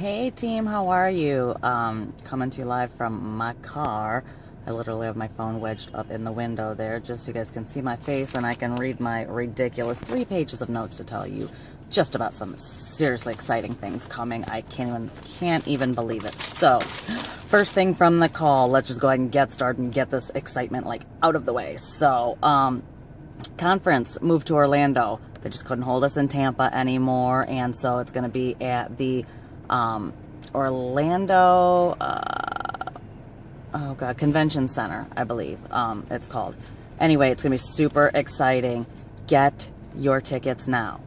Hey team, how are you? Coming to you live from my car. I literally have my phone wedged up in the window there just so you guys can see my face and I can read my ridiculous 3 pages of notes to tell you just about some seriously exciting things coming. I can't even believe it. So, first thing from the call, let's just go ahead and get started and get this excitement like out of the way. So, conference moved to Orlando. They just couldn't hold us in Tampa anymore, and so it's going to be at the Orlando Convention Center, I believe it's called. Anyway, it's gonna be super exciting. Get your tickets now.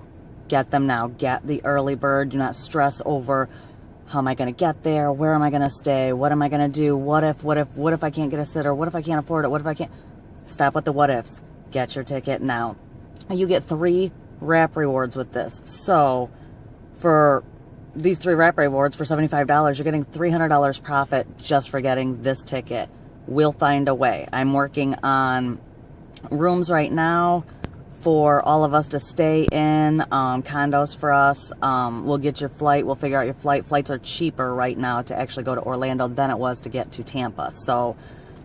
Get them now. Get the early bird. Do not stress over how am I gonna get there, where am I gonna stay, what am I gonna do, what if I can't get a sitter, what if I can't afford it, what if I can't. Stop with the what ifs. Get your ticket now. You get 3 wrap rewards with this. So for these 3 wrap rewards for $75, you're getting $300 profit just for getting this ticket. We'll find a way. I'm working on rooms right now for all of us to stay in, condos for us. We'll get your flight. We'll figure out your flight. Flights are cheaper right now to actually go to Orlando than it was to get to Tampa. So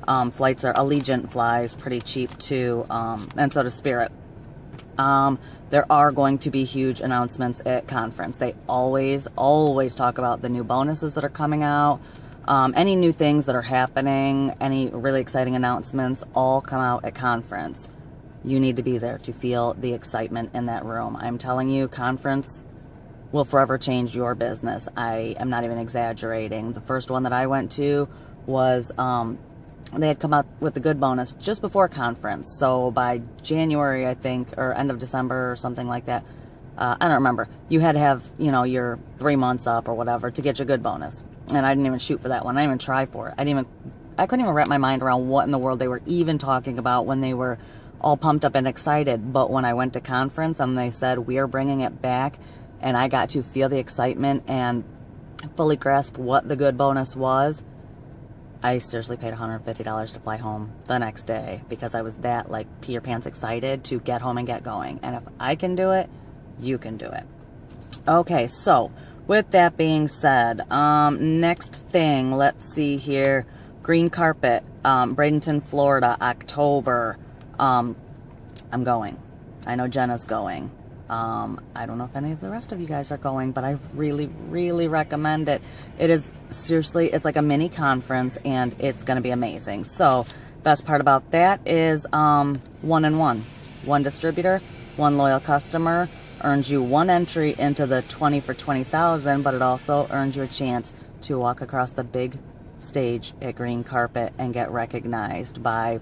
flights are, Allegiant flies pretty cheap too, and so does Spirit. There are going to be huge announcements at conference. They always talk about the new bonuses that are coming out, any new things that are happening, any really exciting announcements, all come out at conference. You need to be there to feel the excitement in that room. I'm telling you, conference will forever change your business. I am not even exaggerating. The first one that I went to was, they had come out with the good bonus just before conference. So by January, I think, or end of December or something like that, I don't remember. You had to have, your 3 months up or whatever to get your good bonus. And I didn't even shoot for that one. I didn't even try for it. I couldn't even wrap my mind around what in the world they were even talking about when they were all pumped up and excited. But when I went to conference and they said, we are bringing it back, and I got to feel the excitement and fully grasp what the good bonus was, I seriously paid $150 to fly home the next day because I was that, pee your pants excited to get home and get going. And if I can do it, you can do it. Okay, so with that being said, next thing, let's see here. Green carpet, Bradenton, Florida, October. I'm going. I know Jenna's going. I don't know if any of the rest of you guys are going, but I really recommend it. It is seriously, it's like a mini conference and it's going to be amazing. So best part about that is, 1-in-1, 1 distributor, 1 loyal customer earns you 1 entry into the 20 for 20,000, but it also earns you a chance to walk across the big stage at Green Carpet and get recognized by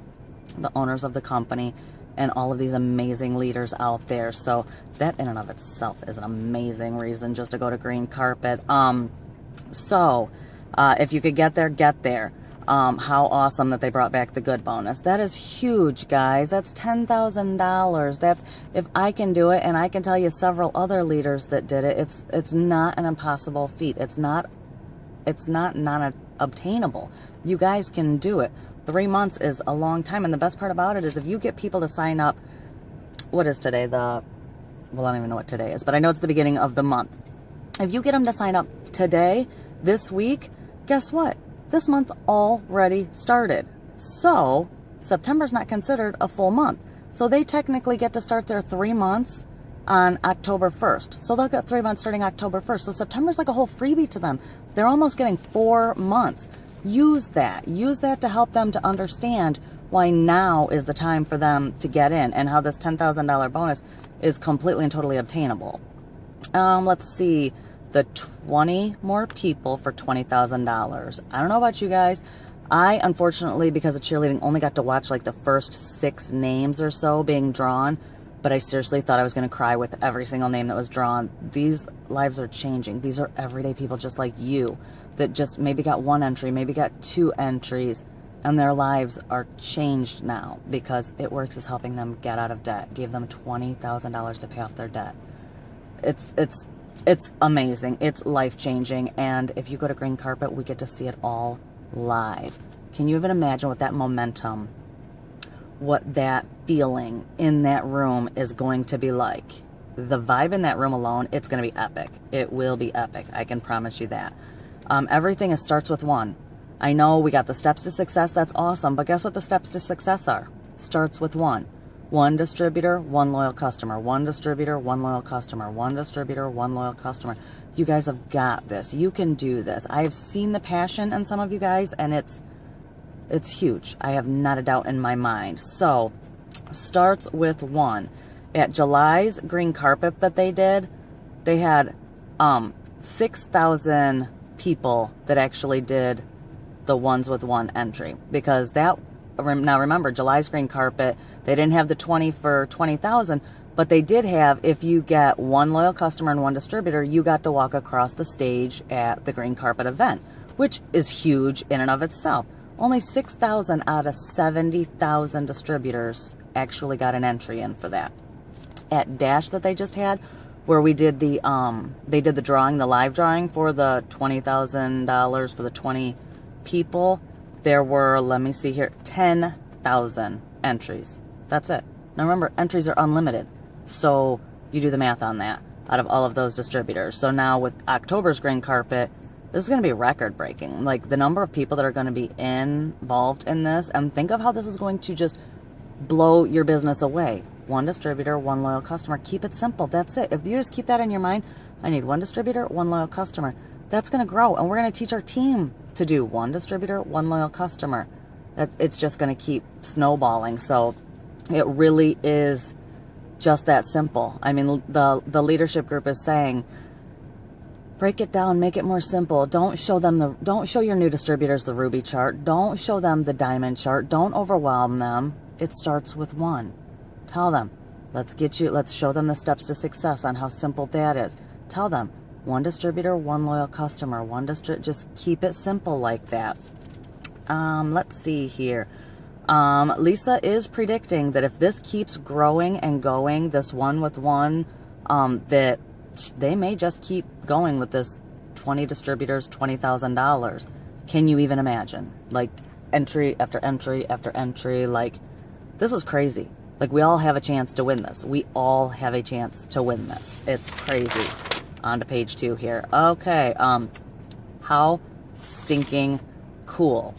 the owners of the company and all of these amazing leaders out there. So that in and of itself is an amazing reason just to go to Green Carpet. If you could get there, get there. How awesome that they brought back the good bonus. That is huge, guys. That's $10,000. That's, if I can do it, and I can tell you several other leaders that did it, it's not an impossible feat. It's not non-obtainable. You guys can do it. 3 months is a long time, and the best part about it is if you get people to sign up, what is today? I don't even know what today is, but I know it's the beginning of the month. If you get them to sign up today, this week, guess what? This month already started. So September's not considered a full month. So they technically get to start their 3 months on October 1st. So they'll get 3 months starting October 1st. So September's like a whole freebie to them. They're almost getting 4 months. Use that to help them to understand why now is the time for them to get in and how this $10,000 bonus is completely and totally obtainable. Let's see, the 20 more people for $20,000. I don't know about you guys. I, unfortunately, because of cheerleading, only got to watch the first 6 names or so being drawn, but I seriously thought I was going to cry with every single name that was drawn. These lives are changing. These are everyday people just like you that just maybe got 1 entry, maybe got 2 entries, and their lives are changed now because It Works is helping them get out of debt. Gave them $20,000 to pay off their debt. It's amazing. It's life-changing, and if you go to Green Carpet, we get to see it all live. Can you even imagine what that momentum, what that feeling in that room is going to be like? the vibe in that room alone, it's going to be epic. It will be epic. I can promise you that. Everything starts with one. I know we got the steps to success. That's awesome. But guess what the steps to success are? Starts with one. One distributor, one loyal customer. One distributor, one loyal customer. One distributor, one loyal customer. You guys have got this. You can do this. I've seen the passion in some of you guys, and it's huge. I have not a doubt in my mind. So, starts with one. At July's green carpet that they did, they had 6,000 people that actually did the ones with one entry, because that, now remember, July's green carpet, they didn't have the 20 for 20,000, but they did have, if you get one loyal customer and one distributor, you got to walk across the stage at the green carpet event, which is huge in and of itself. Only 6,000 out of 70,000 distributors actually got an entry in for that. At Dash that they just had, where we did the they did the drawing, the live drawing for the $20,000 for the 20 people, there were, let me see here, 10,000 entries. That's it. Now remember, entries are unlimited, so you do the math on that out of all of those distributors. So now with October's green carpet, this is going to be record breaking. Like the number of people that are going to be involved in this, and think of how this is going to just blow your business away. One distributor, one loyal customer. Keep it simple. That's it. If you just keep that in your mind, I need one distributor, one loyal customer. That's going to grow, and we're going to teach our team to do one distributor, one loyal customer. It's just going to keep snowballing. So it really is just that simple. I mean, the leadership group is saying, break it down, make it more simple. Don't show your new distributors the Ruby chart. Don't show them the diamond chart. Don't overwhelm them. It starts with one. Tell them, let's show them the steps to success on how simple that is. Tell them, one distributor, one loyal customer, just keep it simple like that. Let's see here. Lisa is predicting that if this keeps growing and going, this one with one, that they may just keep going with this 20 distributors, $20,000. Can you even imagine? Like entry after entry after entry. Like, this is crazy. Like, we all have a chance to win this. We all have a chance to win this. It's crazy. On to page 2 here. Okay. How stinking cool.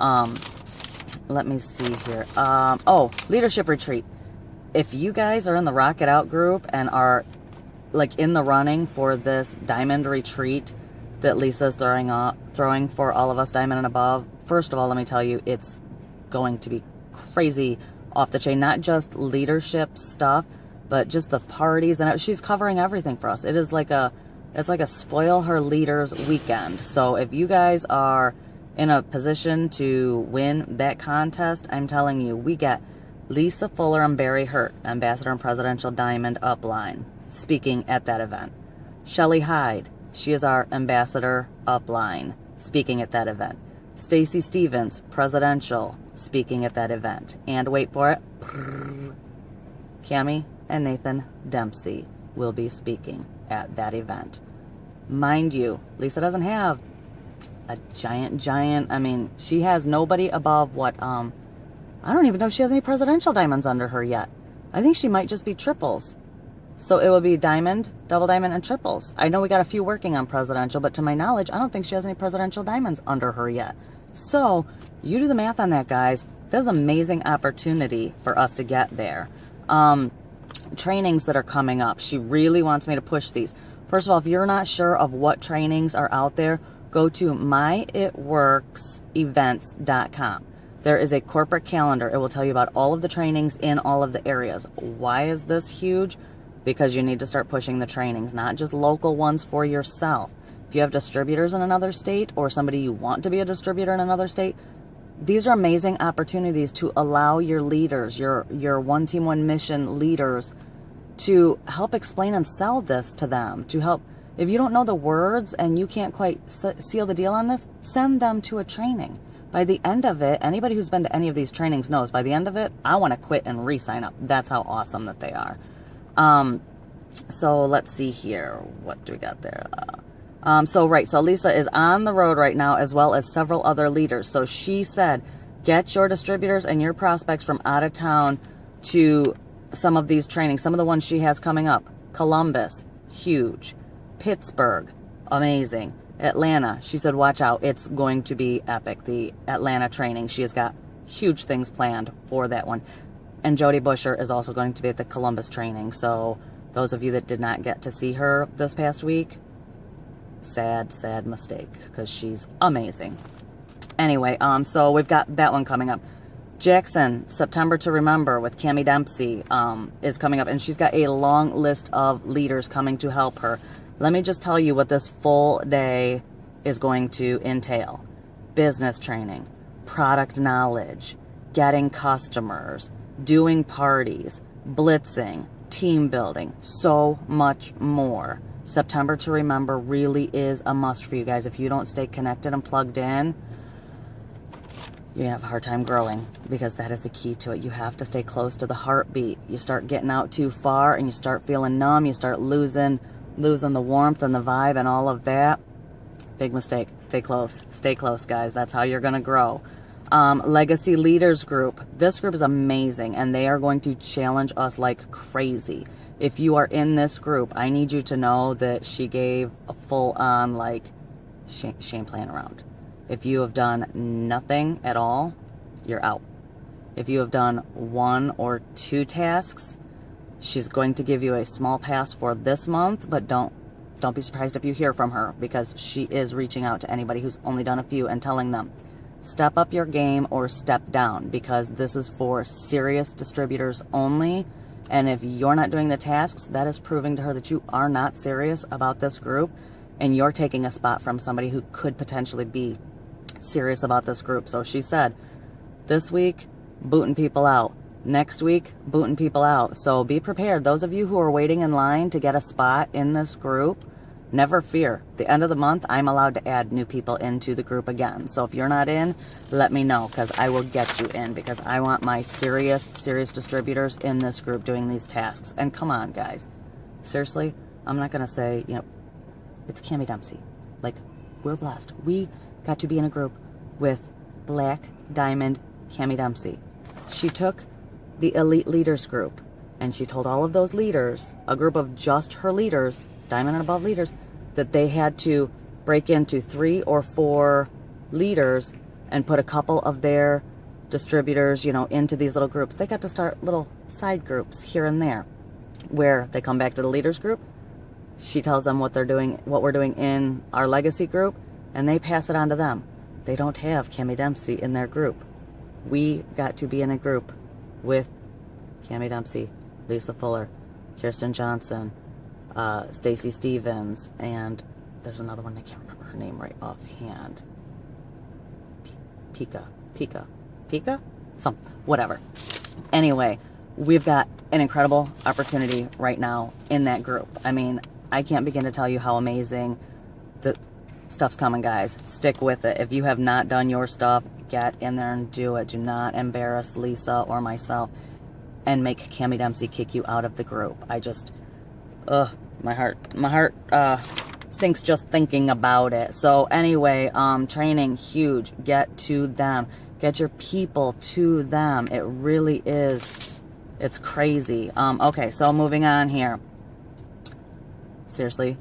Let me see here. Oh, leadership retreat. If you guys are in the Rock It Out group and are like in the running for this diamond retreat that Lisa's throwing for all of us diamond and above, first of all, let me tell you, it's going to be crazy off the chain. Not just leadership stuff, but just the parties, and she's covering everything for us. It's like a spoil her leaders weekend. So if you guys are in a position to win that contest, I'm telling you, we get Lisa Fuller and Barry Hurt, Ambassador and Presidential Diamond Upline, speaking at that event. Shelly Hyde, she is our Ambassador Upline, speaking at that event. Stacy Stevens, Presidential, speaking at that event. And wait for it, Cammie and Nathan Dempsey will be speaking at that event. Mind you, Lisa doesn't have a giant, I mean, she has nobody above what, I don't even know if she has any presidential diamonds under her yet. I think she might just be triples. So it will be diamond, double diamond, and triples. I know we got a few working on presidential, but to my knowledge, I don't think she has any presidential diamonds under her yet. So you do the math on that, guys. There's an amazing opportunity for us to get there. Trainings that are coming up. She really wants me to push these. First of all, if you're not sure of what trainings are out there, go to myitworksevents.com. There is a corporate calendar. It will tell you about all of the trainings in all of the areas. Why is this huge? Because you need to start pushing the trainings, not just local ones for yourself. If you have distributors in another state or somebody you want to be a distributor in another state, these are amazing opportunities to allow your leaders, your one team, one mission leaders, to help explain and sell this to them, to help. If you don't know the words and you can't quite seal the deal on this, send them to a training. By the end of it, anybody who's been to any of these trainings knows, by the end of it, I want to quit and re-sign up. That's how awesome that they are. So let's see here. What do we got there? So Lisa is on the road right now, as well as several other leaders. So she said, get your distributors and your prospects from out of town to some of these trainings, some of the ones she has coming up. Columbus, huge. Pittsburgh, amazing. Atlanta, she said, watch out. It's going to be epic. The Atlanta training. She has got huge things planned for that one. And Jody Busher is also going to be at the Columbus training. So those of you that did not get to see her this past week, sad mistake, because she's amazing. Anyway, so we've got that one coming up. Jackson, September to Remember with Cammie Dempsey is coming up, and she's got a long list of leaders coming to help her. Let me just tell you what this full day is going to entail. Business training, product knowledge, getting customers, doing parties, blitzing, team building, so much more. September to Remember really is a must for you guys. If you don't stay connected and plugged in, you have a hard time growing, because that is the key to it. You have to stay close to the heartbeat. You start getting out too far and you start feeling numb. You start losing the warmth and the vibe and all of that. Big mistake. Stay close. Stay close, guys. That's how you're going to grow. Legacy Leaders Group. This group is amazing, and they are going to challenge us like crazy. If you are in this group, I need you to know that she gave a full-on, like, she ain't playing around. If you have done nothing at all, you're out. If you have done 1 or 2 tasks, she's going to give you a small pass for this month, but don't be surprised if you hear from her, because she is reaching out to anybody who's only done a few and telling them, step up your game or step down, because this is for serious distributors only. And if you're not doing the tasks, that is proving to her that you are not serious about this group, and you're taking a spot from somebody who could potentially be serious about this group. So she said, this week, booting people out. Next week, booting people out. So be prepared. Those of you who are waiting in line to get a spot in this group, never fear. The end of the month, I'm allowed to add new people into the group again. So if you're not in, let me know, because I will get you in, because I want my serious distributors in this group doing these tasks. And come on, guys. Seriously, I'm not going to say, it's Cammie Dempsey. Like, we're blessed. We got to be in a group with Black Diamond Cammie Dempsey. She took the Elite Leaders group, and she told all of those leaders, a group of just her leaders, Diamond and above leaders, that they had to break into 3 or 4 leaders and put a couple of their distributors, into these little groups. They got to start little side groups here and there, where they come back to the leaders group. She tells them what they're doing, what we're doing in our legacy group, and they pass it on to them. They don't have Cammie Dempsey in their group. We got to be in a group with Cammie Dempsey, Lisa Fuller, Kirsten Johnson, Stacy Stevens, and there's another one, I can't remember her name right offhand. Pika? Whatever. Anyway, we've got an incredible opportunity right now in that group. I mean, I can't begin to tell you how amazing the stuff's coming, guys. Stick with it. If you have not done your stuff, get in there and do it. Do not embarrass Lisa or myself and make Cammie Dempsey kick you out of the group. I just, my heart sinks just thinking about it. So anyway, training, huge. Get to them. Get your people to them. It really is. It's crazy. Okay, so moving on here. Seriously,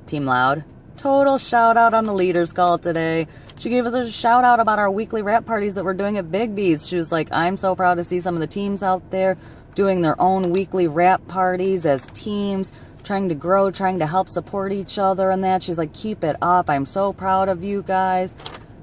Team Loud, total shout out on the leaders call today. She gave us a shout out about our weekly rap parties that we're doing at Big B's. She was like, I'm so proud to see some of the teams out there doing their own weekly rap parties as teams, trying to grow, trying to help support each other and that. She's like, keep it up. I'm so proud of you guys.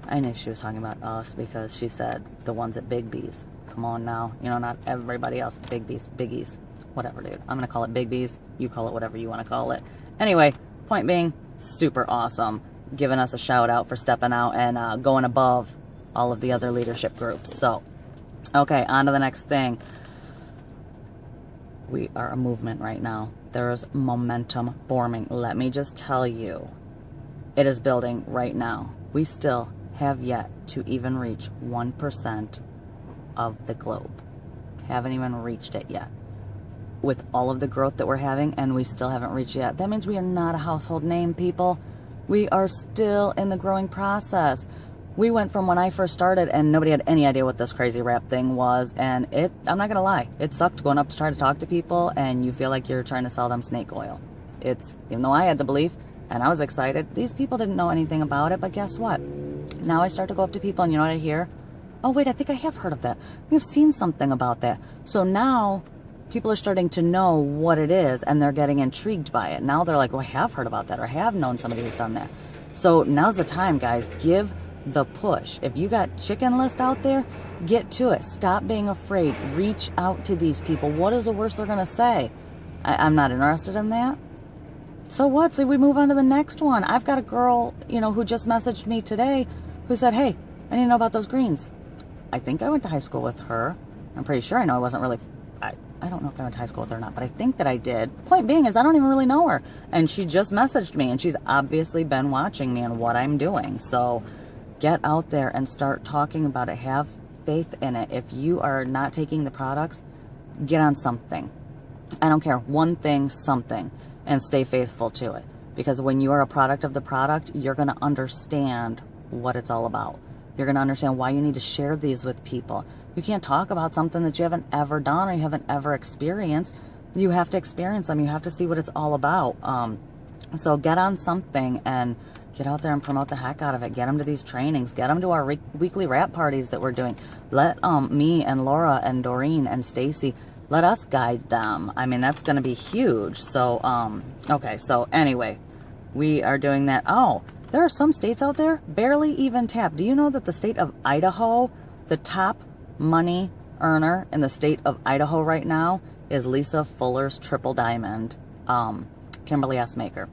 I knew she was talking about us, because she said the ones at Big B's. Come on now. Not everybody else. Big B's, Biggies. Whatever, dude. I'm going to call it Big B's. You call it whatever you want to call it. Anyway, point being, super awesome. Giving us a shout out for stepping out and going above all of the other leadership groups. So, okay, on to the next thing. We are a movement right now. There is momentum forming. Let me just tell you, it is building right now. We still have yet to even reach 1% of the globe. Haven't even reached it yet. With all of the growth that we're having, and we still haven't reached it yet. That means we are not a household name, people. We are still in the growing process. We went from when I first started and nobody had any idea what this crazy wrap thing was. And I'm not going to lie, it sucked going up to try to talk to people and you feel like you're trying to sell them snake oil. Even though I had the belief and I was excited, these people didn't know anything about it. But guess what? Now I start to go up to people and you know what I hear? Oh, wait, I think I have heard of that. We've seen something about that. So now people are starting to know what it is and they're getting intrigued by it. Now they're like, oh, I have heard about that or I have known somebody who's done that. So now's the time, guys. Give the push. If you got chicken list out there, get to it. Stop being afraid. Reach out to these people. What is the worst they're going to say? I'm not interested in that. So what? So we move on to the next one. I've got a girl, who just messaged me today who said, hey, I need to know about those greens. I think I went to high school with her. I'm pretty sure I know I wasn't really... I don't know if I went to high school with her or not, but I think that I did. Point being is I don't even really know her. And she just messaged me, and she's obviously been watching me and what I'm doing. So get out there and start talking about it. Have faith in it. If you are not taking the products, get on something. I don't care. One thing, something. And stay faithful to it. Because when you are a product of the product, you're going to understand what it's all about. You're going to understand why you need to share these with people. You can't talk about something that you haven't ever done or you haven't ever experienced. You have to experience them. You have to see what it's all about. So get on something and get out there and promote the heck out of it. Get them to these trainings. Get them to our weekly wrap parties that we're doing. Let me and Laura and Doreen and Stacy, let us guide them. I mean, that's going to be huge. So, okay. So anyway, we are doing that. Oh, there are some states out there barely even tapped. Do you know that the state of Idaho, the top money earner in the state of Idaho right now is Lisa Fuller's Triple Diamond, Kimberly Essmaker.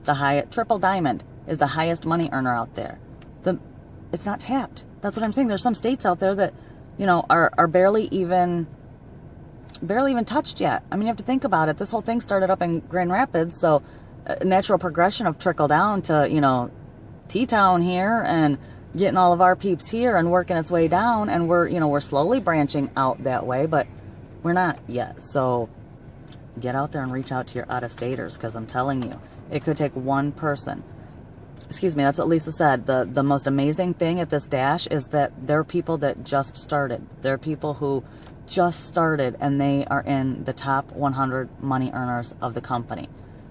The Triple Diamond is the highest money earner out there. It's not tapped. That's what I'm saying. There's some states out there that, are barely even touched yet. I mean, you have to think about it. This whole thing started up in Grand Rapids, so a natural progression of trickle down to, T-Town here and getting all of our peeps here and working its way down, and we're slowly branching out that way, but we're not yet. So get out there and reach out to your out-of-staters, because I'm telling you, it could take one person. Excuse me, that's what Lisa said. The most amazing thing at this dash is that there are people that just started. There are people who just started and they are in the top 100 money earners of the company.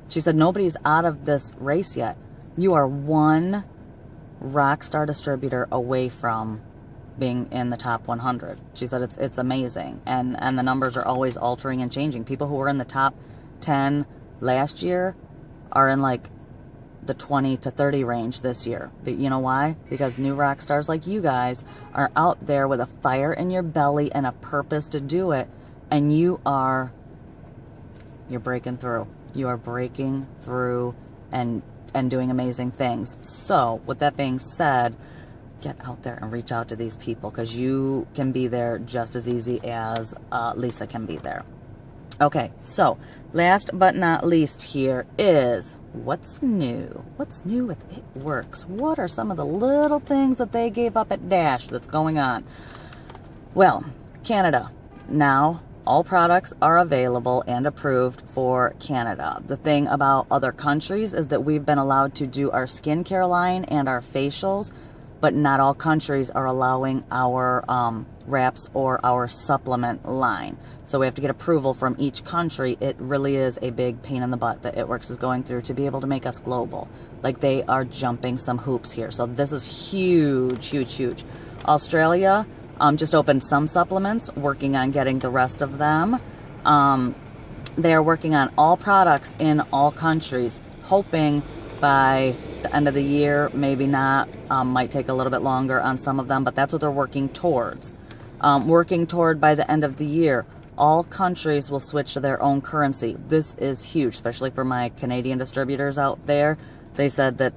She said nobody's out of this race yet. You are one Rockstar distributor away from being in the top 100. She said it's amazing, and the numbers are always altering and changing. People who were in the top 10 last year are in like the 20 to 30 range this year. But you know why? Because new rock stars like you guys are out there with a fire in your belly and a purpose to do it, and you're breaking through. You are breaking through and doing amazing things. So with that being said, get out there and reach out to these people, because you can be there just as easy as Lisa can be there. Okay, so last but not least here is what's new. What's new with It Works? What are some of the little things that they gave up at Dash that's going on? Well, Canada. Now all products are available and approved for Canada. The thing about other countries is that we've been allowed to do our skincare line and our facials, but not all countries are allowing our wraps or our supplement line. So we have to get approval from each country. It really is a big pain in the butt that It Works is going through to be able to make us global. Like, they are jumping some hoops here. So this is huge, huge, huge. Australia just opened some supplements, working on getting the rest of them. They are working on all products in all countries, hoping by the end of the year, maybe not, might take a little bit longer on some of them, but that's what they're working towards. Working toward by the end of the year, all countries will switch to their own currency. This is huge, especially for my Canadian distributors out there. They said that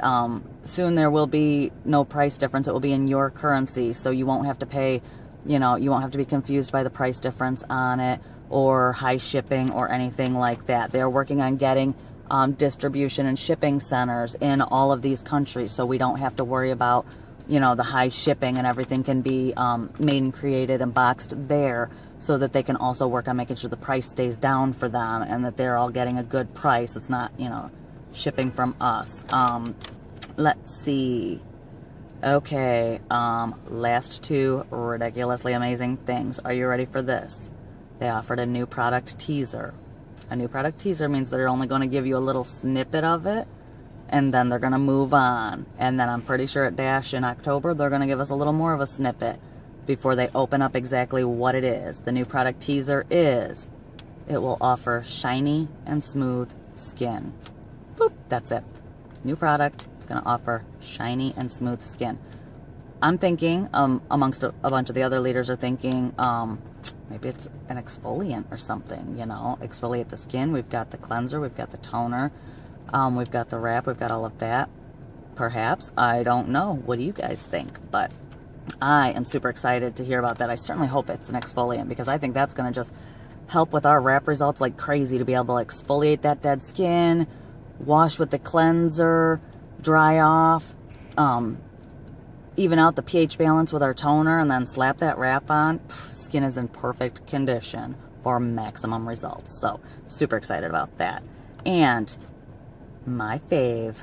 soon there will be no price difference. It will be in your currency, so you won't have to pay, you won't have to be confused by the price difference on it or high shipping or anything like that. They're working on getting distribution and shipping centers in all of these countries, so we don't have to worry about, the high shipping, and everything can be made and created and boxed there, so that they can also work on making sure the price stays down for them and that they're all getting a good price. It's not, shipping from us. Let's see. Okay, last two ridiculously amazing things. Are you ready for this? They offered a new product teaser. A new product teaser means they're only going to give you a little snippet of it, and then they're going to move on. And then I'm pretty sure at Dash in October, they're going to give us a little more of a snippet before they open up exactly what it is. The new product teaser is, it will offer shiny and smooth skin. Boop, that's it. New product, it's going to offer shiny and smooth skin. I'm thinking, amongst a bunch of the other leaders are thinking, maybe it's an exfoliant or something, you know, exfoliate the skin. We've got the cleanser, we've got the toner, we've got the wrap, we've got all of that. Perhaps, I don't know. What do you guys think? But I am super excited to hear about that. I certainly hope it's an exfoliant, because I think that's going to just help with our wrap results like crazy, to be able to exfoliate that dead skin, wash with the cleanser, dry off, even out the pH balance with our toner, and then slap that wrap on. Skin is in perfect condition for maximum results. So super excited about that. And my fave,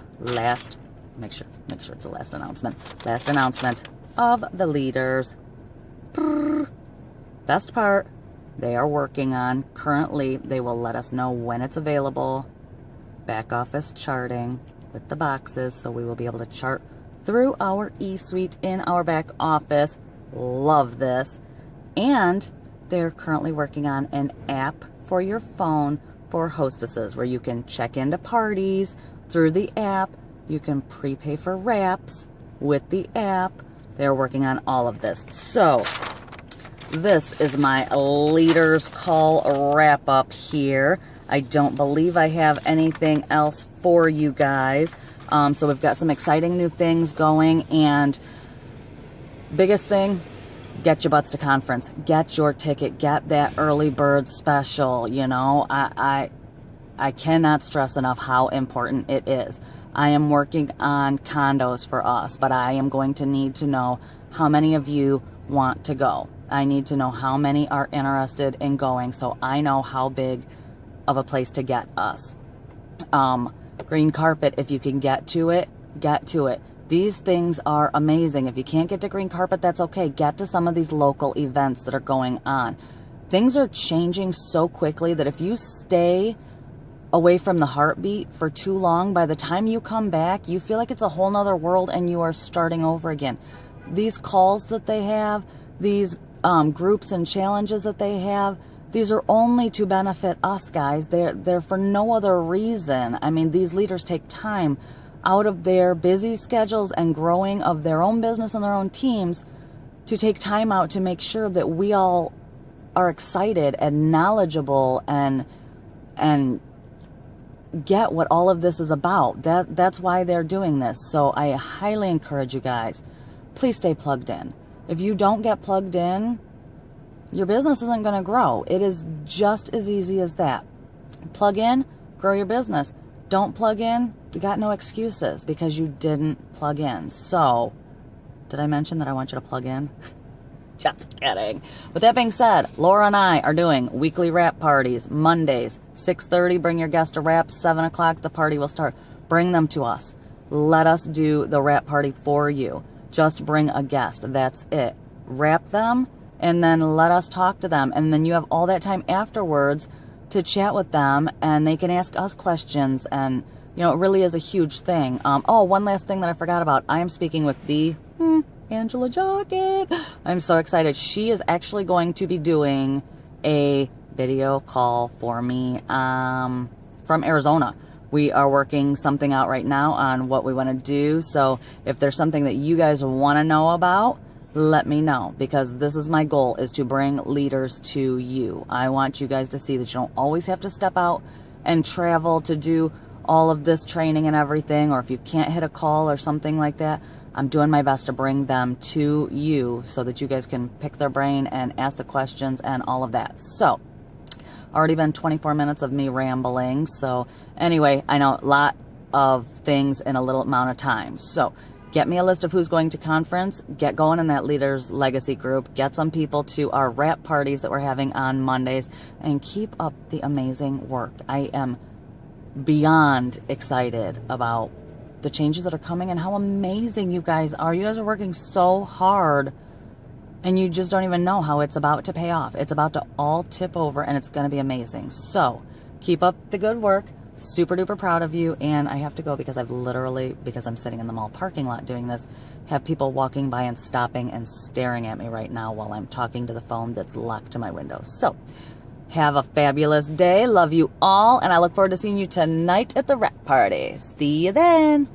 make sure it's the last announcement of the leaders. Best part, they are working on, currently they will let us know when it's available, back office charting with the boxes, so we will be able to chart through our eSuite in our back office. Love this. And they're currently working on an app for your phone for hostesses, where you can check into parties through the app. You can prepay for wraps with the app. They're working on all of this. So this is my leaders call wrap up here. I don't believe I have anything else for you guys. So we've got some exciting new things going, and biggest thing, get your butts to conference. Get your ticket. Get that early bird special. You know, I cannot stress enough how important it is. I am working on condos for us, but I am going to need to know how many of you want to go. I need to know how many are interested in going, so I know how big of a place to get us. Green carpet, if you can get to it, get to it. These things are amazing. If you can't get to green carpet, that's okay. Get to some of these local events that are going on. Things are changing so quickly that if you stay away from the heartbeat for too long, by the time you come back, you feel like it's a whole nother world and you are starting over again. These calls that they have, these groups and challenges that they have, these are only to benefit us, guys. They're for no other reason. I mean, these leaders take time out of their busy schedules and growing of their own business and their own teams to take time out to make sure that we all are excited and knowledgeable and get what all of this is about. That's why they're doing this. So I highly encourage you guys, please stay plugged in. If you don't get plugged in, your business isn't going to grow. It is just as easy as that. Plug in, grow your business. Don't plug in, you got no excuses because you didn't plug in. So, did I mention that I want you to plug in? Just kidding. With that being said, Laura and I are doing weekly wrap parties, Mondays, 6:30, bring your guest a wrap, 7 o'clock, the party will start. Bring them to us. Let us do the wrap party for you. Just bring a guest. That's it. Wrap them, and then let us talk to them. And then you have all that time afterwards to chat with them, and they can ask us questions. And, you know, it really is a huge thing. Oh, one last thing that I forgot about. I am speaking with the Angela Jockett. I'm so excited. She is actually going to be doing a video call for me from Arizona. We are working something out right now on what we want to do. So if there's something that you guys want to know about, let me know, because this is my goal, is to bring leaders to you. I want you guys to see that you don't always have to step out and travel to do all of this training and everything, or if you can't hit a call or something like that, I'm doing my best to bring them to you so that you guys can pick their brain and ask the questions and all of that. So, already been 24 minutes of me rambling. So anyway, I know a lot of things in a little amount of time. So get me a list of who's going to conference, get going in that Leaders Legacy group, get some people to our wrap parties that we're having on Mondays, and keep up the amazing work. I am beyond excited about the changes that are coming and how amazing you guys are. You guys are working so hard and you just don't even know how it's about to pay off. It's about to all tip over and it's going to be amazing. So keep up the good work. Super duper proud of you. And I have to go because I've literally, because I'm sitting in the mall parking lot doing this, have people walking by and stopping and staring at me right now while I'm talking to the phone that's locked to my window. So have a fabulous day. Love you all. And I look forward to seeing you tonight at the rap party. See you then.